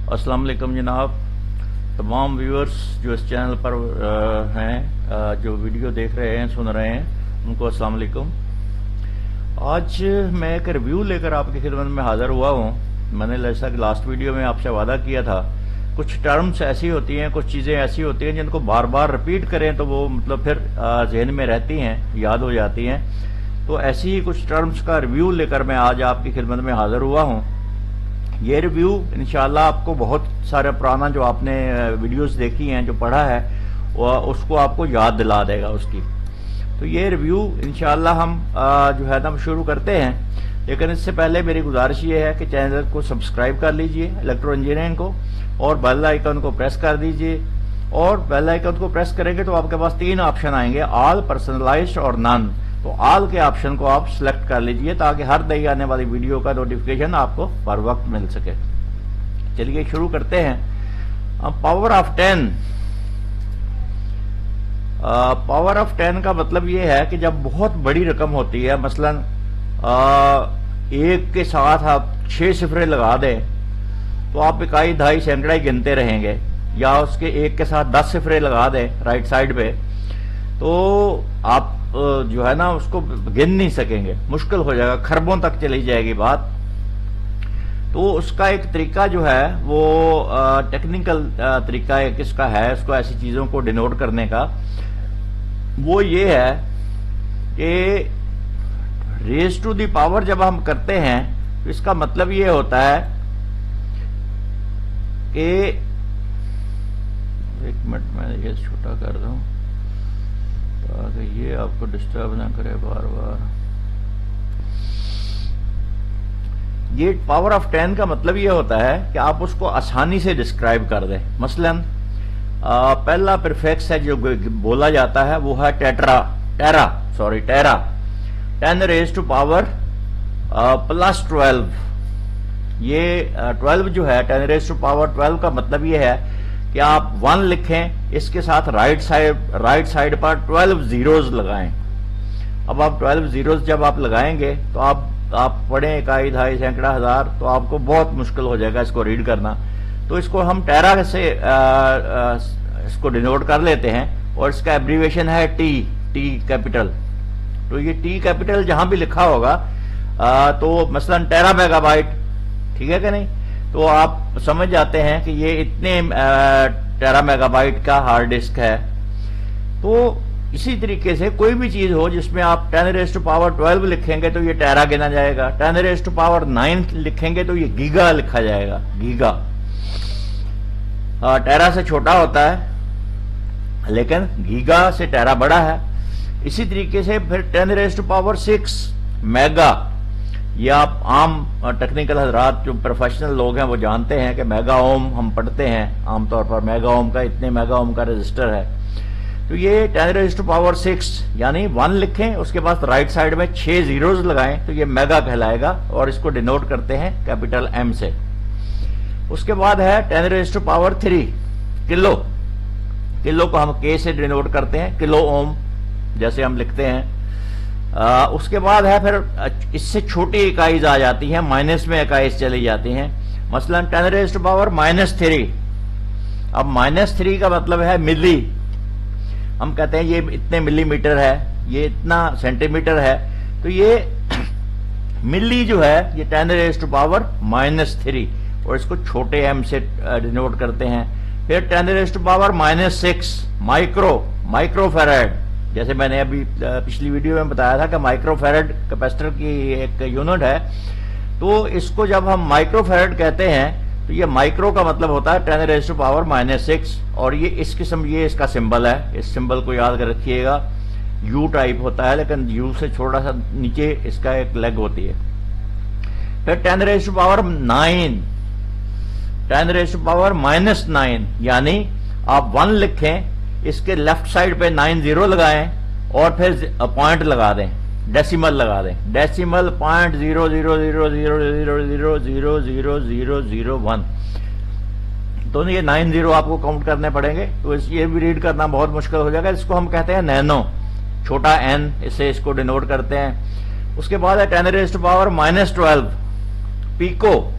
अस्सलाम वालेकुम जनाब, तमाम व्यूअर्स जो इस चैनल पर हैं, जो वीडियो देख रहे हैं, सुन रहे हैं, उनको अस्सलाम वालेकुम। आज मैं एक रिव्यू लेकर आपकी खिदमत में हाजिर हुआ हूँ। मैंने जैसा कि लास्ट वीडियो में आपसे वादा किया था, कुछ टर्म्स ऐसी होती हैं, कुछ चीज़ें ऐसी होती हैं जिनको बार बार रिपीट करें तो वो मतलब फिर जहन में रहती हैं, याद हो जाती हैं। तो ऐसी ही कुछ टर्म्स का रिव्यू लेकर मैं आज आपकी खिदमत में हाजिर हुआ हूँ। ये रिव्यू इंशाल्लाह आपको बहुत सारे पुराना जो आपने वीडियोस देखी हैं, जो पढ़ा है, उसको आपको याद दिला देगा उसकी। तो ये रिव्यू इंशाल्लाह हम जो है ना शुरू करते हैं। लेकिन इससे पहले मेरी गुजारिश ये है कि चैनल को सब्सक्राइब कर लीजिए, इलेक्ट्रो इंजीनियरिंग को, और बेल आइकन को प्रेस कर दीजिए। और बेल आइकन को प्रेस करेंगे तो आपके पास 3 ऑप्शन आएंगे, ऑल, पर्सनलाइज्ड और नन। तो ऑल के ऑप्शन को आप सिलेक्ट कर लीजिए ताकि हर नई आने वाली वीडियो का नोटिफिकेशन आपको बर वक्त मिल सके। चलिए शुरू करते हैं। अब पावर ऑफ 10। पावर ऑफ 10 का मतलब ये है कि जब बहुत बड़ी रकम होती है, मसलन 1 के साथ आप 6 सिफरे लगा दें तो आप इकाई, दहाई, सैकड़ा ही गिनते रहेंगे, या उसके 1 के साथ 10 सिफरे लगा दें राइट साइड पे, तो आप जो है ना उसको गिन नहीं सकेंगे, मुश्किल हो जाएगा, खरबों तक चली जाएगी बात। तो उसका एक तरीका जो है वो टेक्निकल तरीका एक इसका है, उसको ऐसी चीजों को डिनोट करने का, वो ये है कि रेज टू दी पावर जब हम करते हैं तो इसका मतलब ये होता है कि, एक मिनट मैं ये छोटा कर दूं ताकि ये आपको डिस्टर्ब ना करे बार बार। ये पावर ऑफ 10 का मतलब ये होता है कि आप उसको आसानी से डिस्क्राइब कर दें। मसलन पहला प्रीफिक्स है जो बोला जाता है वो है टेरा। 10 रेज टू पावर प्लस 12। ये 12 जो है 10 रेज टू पावर 12 का मतलब ये है कि आप 1 लिखें, इसके साथ राइट साइड पर 12 जीरोज लगाएं। अब आप 12 जीरोज जब आप लगाएंगे तो आप पढ़ें इकाई, दहाई, सैकड़ा, हजार, तो आपको बहुत मुश्किल हो जाएगा इसको रीड करना। तो इसको हम टेरा से इसको डिनोट कर लेते हैं, और इसका एब्रीविएशन है टी कैपिटल। तो ये टी कैपिटल जहां भी लिखा होगा तो मसलन टेरा मेगाबाइट, ठीक है कि नहीं, तो आप समझ जाते हैं कि ये इतने टेरा मेगाबाइट का हार्ड डिस्क है। तो इसी तरीके से कोई भी चीज हो जिसमें आप 10 रेज टू पावर 12 लिखेंगे तो ये टेरा गिना जाएगा, 10 रेज टू पावर 9 लिखेंगे तो ये गीगा लिखा जाएगा, गीगा। टेरा से छोटा होता है लेकिन गीगा से टेरा बड़ा है। इसी तरीके से फिर 10 रेज टू पावर 6 मेगा, ये आप आम टेक्निकल हजरात जो प्रोफेशनल लोग हैं वो जानते हैं कि मेगा ओम हम पढ़ते हैं आमतौर पर, मेगा ओम का, इतने मेगा ओम का रजिस्टर है। तो ये 10 रेज टू पावर 6 यानी 1 लिखें, उसके बाद राइट साइड में 6 जीरोज लगाएं तो ये मेगा कहलाएगा, और इसको डिनोट करते हैं कैपिटल एम से। उसके बाद है 10 raise to power 3 kilo. Kilo को हम के से डिनोट करते हैं, किलो ओम जैसे हम लिखते हैं। उसके बाद है फिर इससे छोटी इकाईज आ जाती हैं, माइनस में इकाईज चली जाती हैं। मसलन 10 रेज टू पावर -3। अब -3 का मतलब है मिली। हम कहते हैं ये इतने मिलीमीटर है, ये इतना सेंटीमीटर है, तो ये मिली जो है ये 10 रेज टू पावर -3, और इसको छोटे एम से डिनोट करते हैं। फिर 10 रेज टू पावर -6 माइक्रोफैराड, जैसे मैंने अभी पिछली वीडियो में बताया था कि माइक्रोफैराड कैपेसिटर की एक यूनिट है। तो इसको जब हम माइक्रोफैराड कहते हैं तो ये माइक्रो का मतलब होता है 10 रेज टू पावर -6, और ये इस किस्म, ये इसका सिंबल है, इस सिंबल को याद कर रखिएगा। यू टाइप होता है लेकिन यू से थोड़ा सा नीचे इसका एक लेग होती है। फिर 10 raise to power 9, 10 raise to power -9 यानी आप 1 लिखें, इसके लेफ्ट साइड पे 9 जीरो लगाएं और फिर पॉइंट लगा दें, डेसिमल लगा दें, डेसिमल .0000000000001। तो ये 9 जीरो आपको काउंट करने पड़ेंगे, तो ये भी रीड करना बहुत मुश्किल हो जाएगा। इसको हम कहते हैं नैनो, छोटा एन, इससे इसको डिनोट करते हैं। उसके बाद है 10 raise to power -12 pico.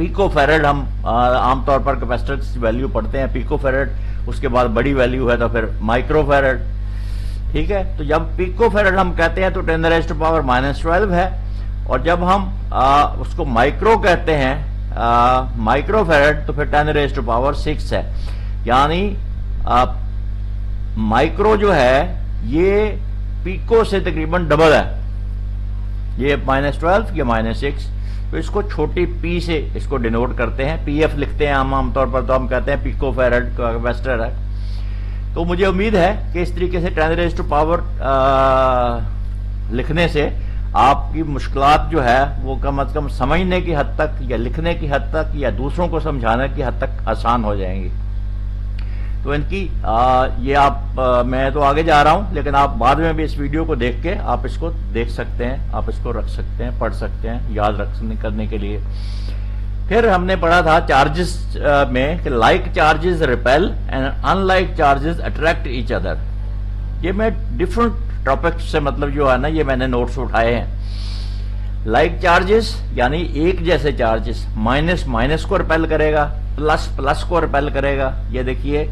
Pico farad हम आमतौर पर कैपेसिटर की वैल्यू पढ़ते हैं, पिको फैरेड, उसके बाद बड़ी वैल्यू है तो फिर माइक्रो फैरेड। ठीक है, तो जब पिको फैरेड हम कहते हैं तो 10⁻⁻12 है, और जब हम उसको माइक्रो कहते हैं माइक्रो फैरेड तो फिर 10⁻6 है। यानी माइक्रो जो है ये पिको से तकरीबन डबल है, ये -12 ये -6, तो इसको छोटी पी से इसको डिनोट करते हैं, पीएफ लिखते हैं हम आमतौर पर, तो हम कहते हैं पिको फैरेड कैपेसिटर है। तो मुझे उम्मीद है कि इस तरीके से 10⁻⁻, लिखने से आपकी मुश्किलात जो है वो कम से कम समझने की हद तक या लिखने की हद तक या दूसरों को समझाने की हद तक आसान हो जाएंगी। तो इनकी ये मैं तो आगे जा रहा हूं, लेकिन आप बाद में भी इस वीडियो को देख के आप इसको देख सकते हैं, आप इसको रख सकते हैं, पढ़ सकते हैं याद करने के लिए। फिर हमने पढ़ा था चार्जेस में कि like charges repel and unlike charges attract each other. ये मैं डिफरेंट टॉपिक्स से मतलब जो है ना ये मैंने नोट्स उठाए हैं। लाइक चार्जेस यानी एक जैसे चार्जेस, माइनस माइनस को रिपेल करेगा, प्लस प्लस को रिपेल करेगा। ये देखिए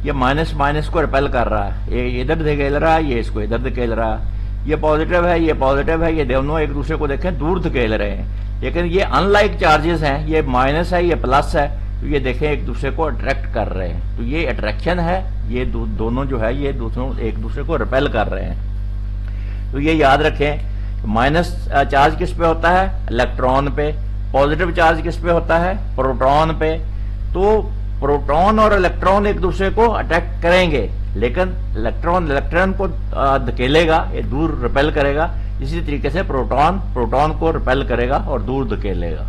ये माइनस माइनस को रिपेल कर रहा है, ये इधर धकेल रहा है, ये इसको इधर धकेल रहा है, ये पॉजिटिव है, ये पॉजिटिव है, ये दोनों एक दूसरे को देखें दूर धकेल रहे हैं। लेकिन ये अनलाइक चार्जेस हैं, ये माइनस है, ये प्लस है, तो ये देखें एक दूसरे को अट्रैक्ट कर रहे हैं। तो ये अट्रैक्शन है, ये दोनों जो है ये एक दूसरे को रिपेल कर रहे हैं। तो ये याद रखें, माइनस चार्ज किस पे होता है? इलेक्ट्रॉन पे। पॉजिटिव चार्ज किस पे होता है? प्रोटॉन पे। तो प्रोटॉन और इलेक्ट्रॉन एक दूसरे को अट्रैक्ट करेंगे, लेकिन इलेक्ट्रॉन को धकेलेगा, ये दूर रिपेल करेगा। इसी तरीके से प्रोटॉन को रिपेल करेगा और दूर धकेलेगा।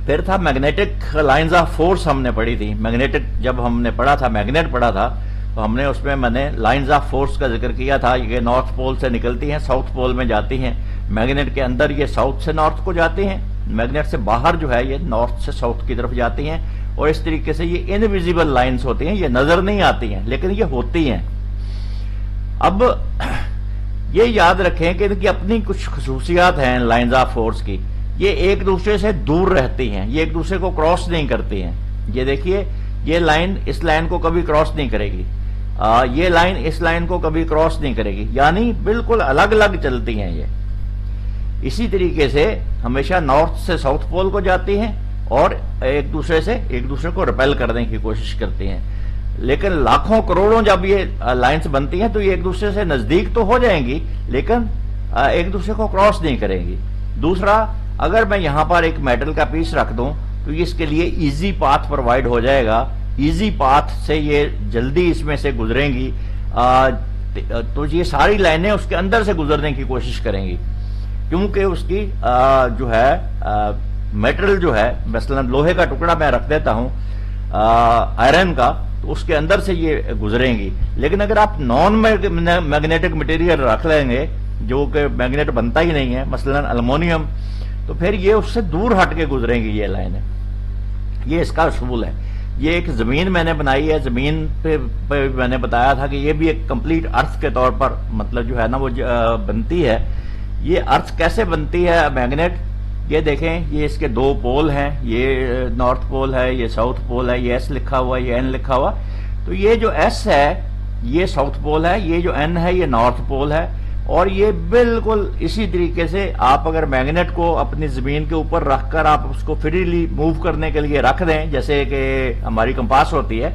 फिर था मैग्नेटिक लाइंस ऑफ फोर्स, हमने पढ़ी थी। मैग्नेटिक जब हमने पढ़ा था, मैग्नेट पढ़ा था, तो हमने उसमें मैंने लाइंस ऑफ फोर्स का जिक्र किया था। ये नॉर्थ पोल से निकलती हैं, साउथ पोल में जाती हैं। मैग्नेट के अंदर ये साउथ से नॉर्थ को जाती हैं, मैग्नेट से बाहर जो है ये नॉर्थ से साउथ की तरफ जाती हैं। और इस तरीके से ये इनविजिबल लाइंस होती हैं, ये नजर नहीं आती हैं लेकिन ये होती हैं। अब ये याद रखें कि इनकी अपनी कुछ खसूसियात हैं लाइंस ऑफ फोर्स की। ये एक दूसरे से दूर रहती हैं, ये एक दूसरे को क्रॉस नहीं करती हैं। ये देखिए ये लाइन इस लाइन को कभी क्रॉस नहीं करेगी, ये लाइन इस लाइन को कभी क्रॉस नहीं करेगी, यानी बिल्कुल अलग अलग चलती हैं ये। इसी तरीके से हमेशा नॉर्थ से साउथ पोल को जाती हैं और एक दूसरे को रिपेल करने की कोशिश करती हैं। लेकिन लाखों करोड़ों जब ये लाइंस बनती हैं तो ये एक दूसरे से नजदीक तो हो जाएंगी, लेकिन एक दूसरे को क्रॉस नहीं करेंगी। दूसरा, अगर मैं यहां पर एक मेटल का पीस रख दूं तो इसके लिए इजी पाथ प्रोवाइड हो जाएगा, इजी पाथ से ये जल्दी इसमें से गुजरेंगी। तो ये सारी लाइनें उसके अंदर से गुजरने की कोशिश करेंगी, क्योंकि उसकी जो है मेटल जो है, मसलन लोहे का टुकड़ा मैं रख देता हूं आयरन का, तो उसके अंदर से ये गुजरेंगी। लेकिन अगर आप नॉन मैग्नेटिक मटेरियल रख लेंगे जो कि मैग्नेट बनता ही नहीं है, मसलन एल्युमिनियम, तो फिर ये उससे दूर हट के गुजरेंगी ये लाइनें। ये इसका असूल है। ये एक जमीन मैंने बनाई है, जमीन पे मैंने बताया था कि ये भी एक कंप्लीट अर्थ के तौर पर मतलब जो है ना वो बनती है। ये अर्थ कैसे बनती है मैग्नेट? ये देखें, ये इसके दो पोल हैं, ये नॉर्थ पोल है, ये साउथ पोल है, ये एस लिखा हुआ, ये एन लिखा हुआ। तो ये जो एस है ये साउथ पोल है, ये जो एन है ये नॉर्थ पोल है। और ये बिल्कुल इसी तरीके से आप अगर मैग्नेट को अपनी जमीन के ऊपर रखकर आप उसको फ्रीली मूव करने के लिए रख दें, जैसे कि हमारी कंपास होती है,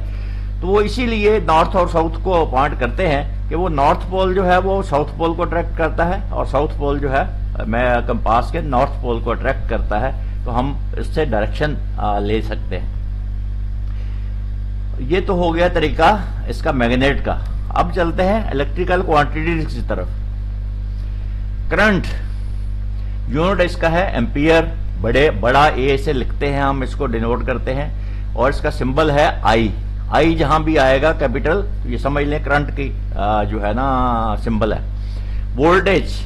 तो वो इसीलिए नॉर्थ और साउथ को पॉइंट करते हैं कि वो नॉर्थ पोल जो है वो साउथ पोल को अट्रैक्ट करता है और साउथ पोल जो है मैं कंपास के नॉर्थ पोल को अट्रैक्ट करता है। तो हम इससे डायरेक्शन ले सकते हैं। ये तो हो गया तरीका इसका मैग्नेट का। अब चलते हैं इलेक्ट्रिकल क्वांटिटीज की तरफ। करंट यूनिट इसका है एम्पियर, बड़ा ए से लिखते हैं हम, इसको डिनोट करते हैं, और इसका सिंबल है आई जहां भी आएगा कैपिटल, ये समझ लें करंट की जो है ना सिंबल है। वोल्टेज,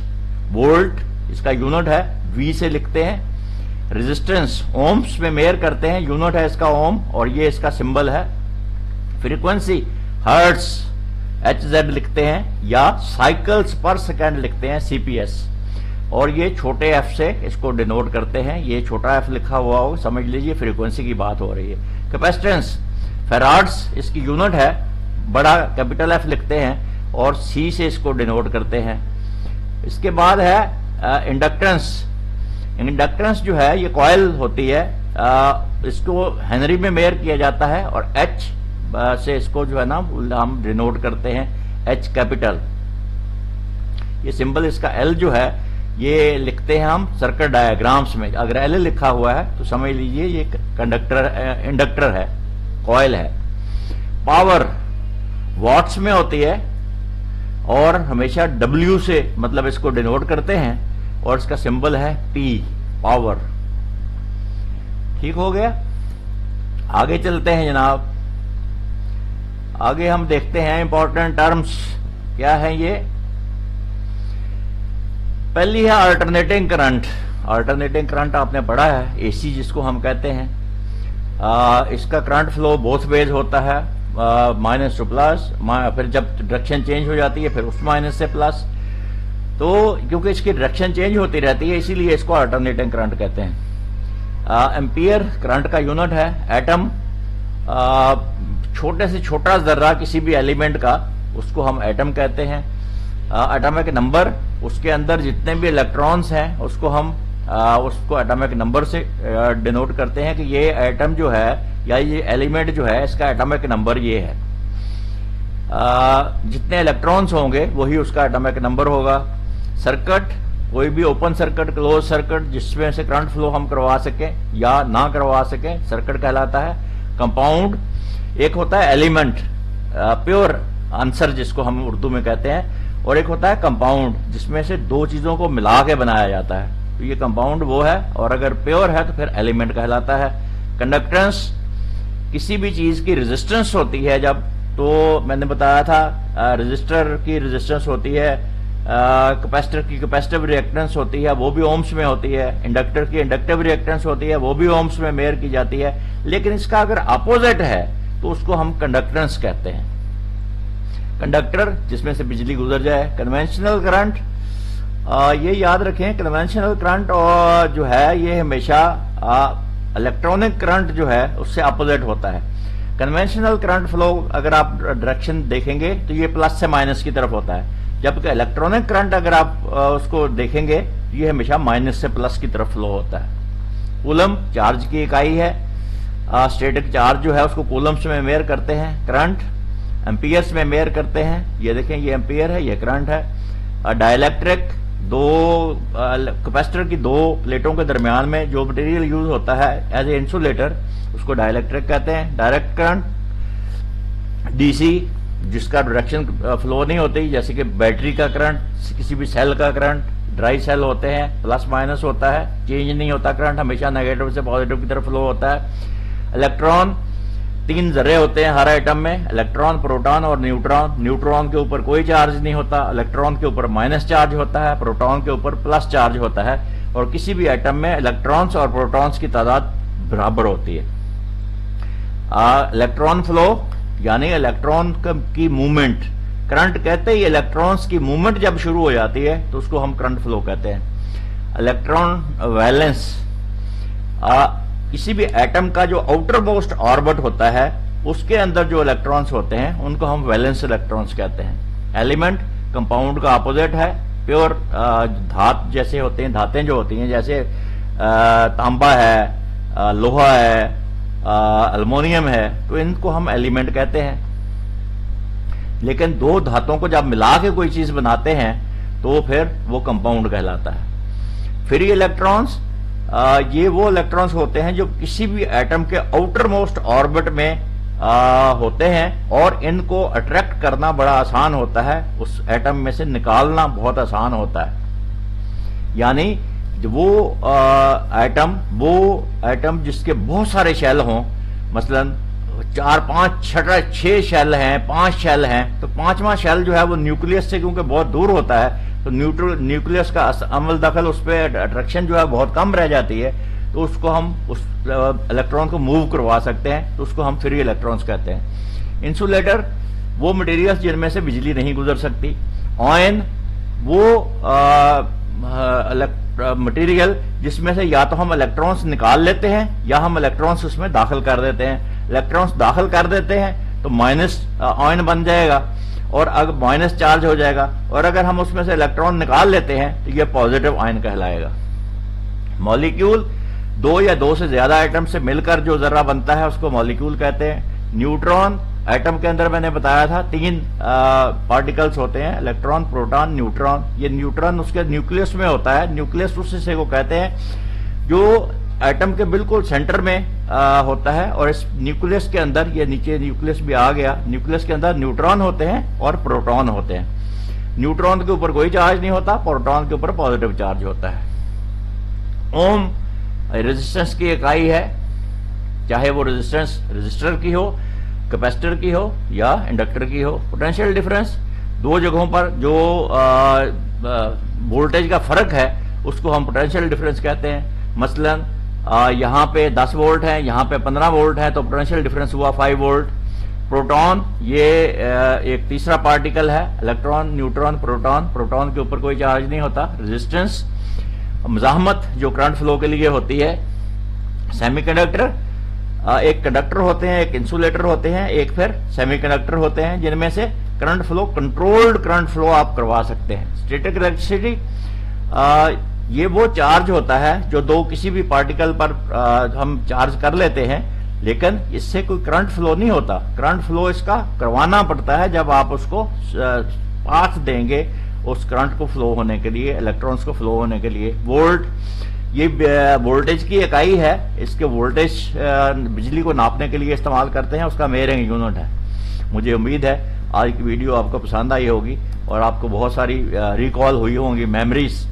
वोल्ट इसका यूनिट है, वी से लिखते हैं। रेजिस्टेंस ओम्स में मेयर करते हैं, यूनिट है इसका ओम, और ये इसका सिंबल है। फ्रीक्वेंसी हर्ट्ज HZ लिखते हैं, या साइकिल्स पर सेकेंड लिखते हैं, CPS। اور یہ چھوٹے ایف سے اس کو ڈینوٹ کرتے ہیں. یہ چھوٹا ایف لکھا ہوا ہو, سمجھ لیجئے فریکوینسی کی بات ہو رہی ہے. کیپیسٹنس فیراڈز اس کی یونٹ ہے, بڑا کیپٹل ایف لکھتے ہیں اور سی سے اس کو ڈینوٹ کرتے ہیں. اس کے بعد ہے انڈکٹنس. انڈکٹنس جو ہے یہ کوائل ہوتی ہے, اس کو ہنری میں میئر کیا جاتا ہے اور ایچ سے اس کو جو ہے نا ہم ڈینوٹ کرتے ہیں, ایچ کیپٹل. یہ سمبل اس کا ایل جو ہے یہ لکھتے ہیں ہم سرکٹ ڈایاگرامس میں. اگر ایل لکھا ہوا ہے تو سمجھ لیجئے یہ انڈکٹر ہے, کوائل ہے. پاور واٹس میں ہوتی ہے اور ہمیشہ ڈبلیو سے مطلب اس کو ڈینوٹ کرتے ہیں اور اس کا سمبل ہے پی, پاور. ٹھیک ہو گیا. آگے چلتے ہیں جناب. آگے ہم دیکھتے ہیں امپورٹنٹ ٹرمز کیا ہے. یہ پہلی ہے آلٹرنیٹنگ کرنٹ. آلٹرنیٹنگ کرنٹ آپ نے پڑھا ہے, اے سی جس کو ہم کہتے ہیں. اس کا کرنٹ فلو بوتھ ویز ہوتا ہے, مائنس ٹو پلس, پھر جب ڈائریکشن چینج ہو جاتی ہے پھر اس مائنس سے پلس. تو کیونکہ اس کی ڈائریکشن چینج ہوتی رہتی ہے اسی لیے اس کو آلٹرنیٹنگ کرنٹ کہتے ہیں. ایمپیئر کرنٹ کا یونٹ ہے. ایٹم, چھوٹے سے چھوٹا ذرہ کسی بھی ایلیمنٹ کا اس کو ہم ایٹم کہتے ہیں. ایٹمک نمبر, اس کے اندر جتنے بھی الیکٹرانز ہیں اس کو ہم اس کو ایٹمک نمبر سے ڈینوٹ کرتے ہیں کہ یہ ایٹم جو ہے یا یہ ایلیمنٹ جو ہے اس کا ایٹمک نمبر یہ ہے. جتنے الیکٹرانز ہوں گے وہی اس کا ایٹمک نمبر ہوگا. سرکٹ, کوئی بھی اوپن سرکٹ, کلوز سرکٹ جس میں سے کرنٹ فلو ہم کروا سکیں یا نہ کروا سکیں سرکٹ کہلاتا ہے. کمپاؤنڈ, ایک ہوتا ہے ایلیمنٹ پیور آنسر جس کو ہم اردو میں کہتے ہیں, اور ایک ہوتا ہے کمپاؤنڈ جس میں سے دو چیزوں کو ملا کے بنایا جاتا ہے. تو یہ کمپاؤنڈ وہ ہے, اور اگر پیور ہے تو پھر ایلیمنٹ کہلاتا ہے. کنڈکٹنس, کسی بھی چیز کی ریزسٹنس ہوتی ہے جب, تو میں نے بتایا تھا رجسٹر کی ریزسٹنس ہوتی ہے, کیپیسٹر کی کیپیسٹیو ریئیکٹنس ہوتی ہے وہ بھی اومس میں ہوتی ہے, انڈکٹر کی انڈکٹیو ریئیکٹنس ہوتی ہے وہ بھی اومس میں میئر کی جاتی ہے. لیکن اس کا اگر اپوزٹ ہے تو اس کو ہم کنڈکٹنس کہتے ہیں. کنڈکٹر جس میں سے بجلی گزر جائے. کنونشنل کرنٹ, یہ یاد رکھیں کنونشنل کرنٹ اور جو ہے یہ ہمیشہ الیکٹرانک کرنٹ جو ہے اس سے اپوزٹ ہوتا ہے. کنونشنل کرنٹ فلو اگر آپ ڈائریکشن دیکھیں گے تو یہ پلس سے مائنس کی طرف ہوتا ہے, جبکہ الیکٹرانک کرنٹ اگر آپ اس کو دیکھیں گے یہ ہمیشہ مائنس سے پلس کی طرف فلو ہوتا ہے. کولم چارج کی اکائی ہے. اسٹیٹک چارج جو ہے اس کو کولمس میں میئر کرتے ہیں. کرنٹ ایمپیئرس میں میئر کرتے ہیں. یہ دیکھیں یہ ایمپیئر ہے, یہ کرنٹ ہے. ڈائی الیکٹرک, دو کیپیسٹر کی دو پلیٹوں کے درمیان میں جو مٹیریل یوز ہوتا ہے ایز اے انسولیٹر اس کو ڈائی الیکٹرک کہتے ہیں. ڈائریکٹ کرنٹ, ڈی سی جس کا ڈائریکشن فلو نہیں ہوتی, جیسے کہ بیٹری کا کرنٹ, کسی بھی سیل کا کرنٹ, ڈرائی سیل ہوتے ہیں پلس مائنس ہوتا ہے, چینج نہیں ہوتا کرنٹ, ہمیشہ نیگیٹو سے پازیٹو کی طرف فلو ہوتا ہے. الیکٹران, تین ذرے ہوتے ہیں ہر ایٹم میں, الیکٹران, پروٹون اور نیوٹران. نیوٹران کے اوپر کوئی چارج نہیں ہوتا, الیکٹران کے اوپر مائنس چارج ہوتا ہے, پروٹون کے اوپر پلس چارج ہوتا ہے, اور کسی بھی ایٹم میں الیکٹرانز اور پروٹونز کی تعداد برابر ہوتی ہے. الیکٹران فلو یعنی الیکٹران کی موومنٹ, کرنٹ کہتے ہی الیکٹرانز کی موومنٹ جب شروع ہو جاتی ہے تو اس کو ہم کرنٹ فلو کہتے ہیں. الیکٹران ویلنس, کسی بھی ایٹم کا جو آؤٹر موسٹ آربٹ ہوتا ہے اس کے اندر جو الیکٹرانز ہوتے ہیں ان کو ہم ویلنس الیکٹرانز کہتے ہیں. ایلیمنٹ کمپاؤنڈ کا اپوزٹ ہے. پیور دھات جیسے ہوتے ہیں, دھاتیں جو ہوتی ہیں جیسے تانبا ہے, لوہا ہے, المونیم ہے, تو ان کو ہم ایلیمنٹ کہتے ہیں. لیکن دو دھاتوں کو جب ملا کے کوئی چیز بناتے ہیں تو پھر وہ کمپاؤنڈ کہلاتا ہے. فری الیکٹرانز, یہ وہ الیکٹرانز ہوتے ہیں جو کسی بھی ایٹم کے آؤٹر موسٹ آربٹ میں ہوتے ہیں اور ان کو اٹریکٹ کرنا بڑا آسان ہوتا ہے, اس ایٹم میں سے نکالنا بہت آسان ہوتا ہے. یعنی وہ ایٹم جس کے بہت سارے شیل ہوں, مثلا 4 5 6 شیل ہیں, 5 شیل ہیں, تو 5واں شیل جو ہے وہ نیوکلیس سے کیونکہ بہت دور ہوتا ہے تو نیوکلیس کا عمل دخل اس پہ اٹریکشن جو ہے بہت کم رہ جاتی ہے, تو اس کو ہم اس الیکٹران کو موو کروا سکتے ہیں, تو اس کو ہم فری الیکٹرانز کہتے ہیں. انسولیٹر, وہ مٹیریلز جن میں سے بجلی نہیں گزر سکتی. آئن, وہ मटेरियल जिसमें से या तो हम इलेक्ट्रॉन्स निकाल लेते हैं या हम इलेक्ट्रॉन्स उसमें दाखिल कर देते हैं। इलेक्ट्रॉन्स दाखिल कर देते हैं तो माइनस आयन बन जाएगा और अगर माइनस चार्ज हो जाएगा, और अगर हम उसमें से इलेक्ट्रॉन निकाल लेते हैं तो यह पॉजिटिव आयन कहलाएगा। मॉलिक्यूल दो या दो से ज्यादा एटम से मिलकर जो जर्रा बनता है उसको मॉलिक्यूल कहते हैं। न्यूट्रॉन, एटम के अंदर मैंने बताया था 3 पार्टिकल्स होते हैं, इलेक्ट्रॉन, प्रोटॉन, न्यूट्रॉन। ये न्यूट्रॉन उसके न्यूक्लियस में होता है। न्यूक्लियस उसी से को कहते हैं जो एटम के बिल्कुल सेंटर में होता है, और इस न्यूक्लियस के अंदर, ये नीचे न्यूक्लियस भी आ गया, न्यूक्लियस के अंदर न्यूट्रॉन होते हैं और प्रोटॉन होते हैं। न्यूट्रॉन के ऊपर कोई चार्ज नहीं होता, प्रोटॉन के ऊपर पॉजिटिव चार्ज होता है। ओम रेजिस्टेंस की इकाई है, चाहे वो रेजिस्टेंस रजिस्टर की हो, कैपेसिटर की हो या इंडक्टर की हो। पोटेंशियल डिफरेंस, दो जगहों पर जो वोल्टेज का फर्क है उसको हम पोटेंशियल डिफरेंस कहते हैं। मसलन यहाँ पे 10 वोल्ट है, यहाँ पे 15 वोल्ट है, तो पोटेंशियल डिफरेंस हुआ 5 वोल्ट। प्रोटॉन, ये एक तीसरा पार्टिकल है, इलेक्ट्रॉन, न्यूट्रॉन, प्रोटॉन। प्रोटॉन के ऊपर कोई चार्ज नहीं होता। रेजिस्टेंस, मज़ाहमत जो करंट फ्लो के लिए होती है। सेमीकंडक्टर, एक कंडक्टर होते हैं, एक इंसुलेटर होते हैं, एक फिर सेमीकंडक्टर होते हैं, जिनमें से current flow, controlled current flow आप करवा सकते हैं। स्टैटिक इलेक्ट्रिसिटी, ये वो चार्ज होता है जो दो किसी भी पार्टिकल पर हम चार्ज कर लेते हैं, लेकिन इससे कोई करंट फ्लो नहीं होता। करंट फ्लो इसका करवाना पड़ता है जब आप उसको पाथ देंगे उस करंट को फ्लो होने के लिए, इलेक्ट्रॉन्स को फ्लो होने के लिए। वोल्ट, ये वोल्टेज की इकाई है, इसके वोल्टेज बिजली को नापने के लिए इस्तेमाल करते हैं, उसका मेजरिंग यूनिट है। मुझे उम्मीद है आज की वीडियो आपको पसंद आई होगी और आपको बहुत सारी रिकॉल हुई होंगी मेमोरीज।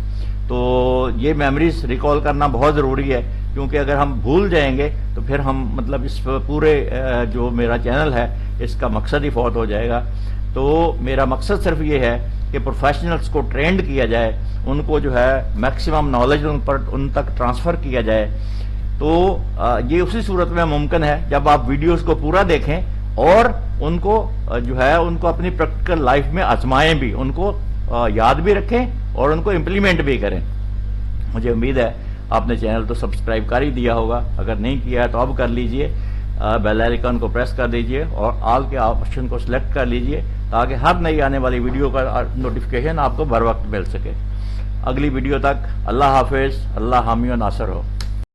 तो ये मेमोरीज रिकॉल करना बहुत ज़रूरी है, क्योंकि अगर हम भूल जाएंगे तो फिर हम मतलब इस पूरे जो मेरा चैनल है इसका मकसद ही फौत हो जाएगा। तो मेरा मकसद सिर्फ ये है कि प्रोफेशनल्स को ट्रेंड किया जाए, उनको जो है मैक्सिमम नॉलेज उन तक ट्रांसफर किया जाए। तो ये उसी सूरत में मुमकिन है जब आप वीडियोस को पूरा देखें और उनको जो है उनको अपनी प्रैक्टिकल लाइफ में आजमाएं भी, उनको याद भी रखें और उनको इम्प्लीमेंट भी करें। मुझे उम्मीद है आपने चैनल तो सब्सक्राइब कर ही दिया होगा, अगर नहीं किया है तो अब कर लीजिए। बेल आइकन को प्रेस कर दीजिए और ऑल के ऑप्शन को सिलेक्ट कर लीजिए, ताकि हर नई आने वाली वीडियो का नोटिफिकेशन आपको बर वक्त मिल सके। अगली वीडियो तक अल्लाह हाफिज, अल्लाह हामी व नासर हो।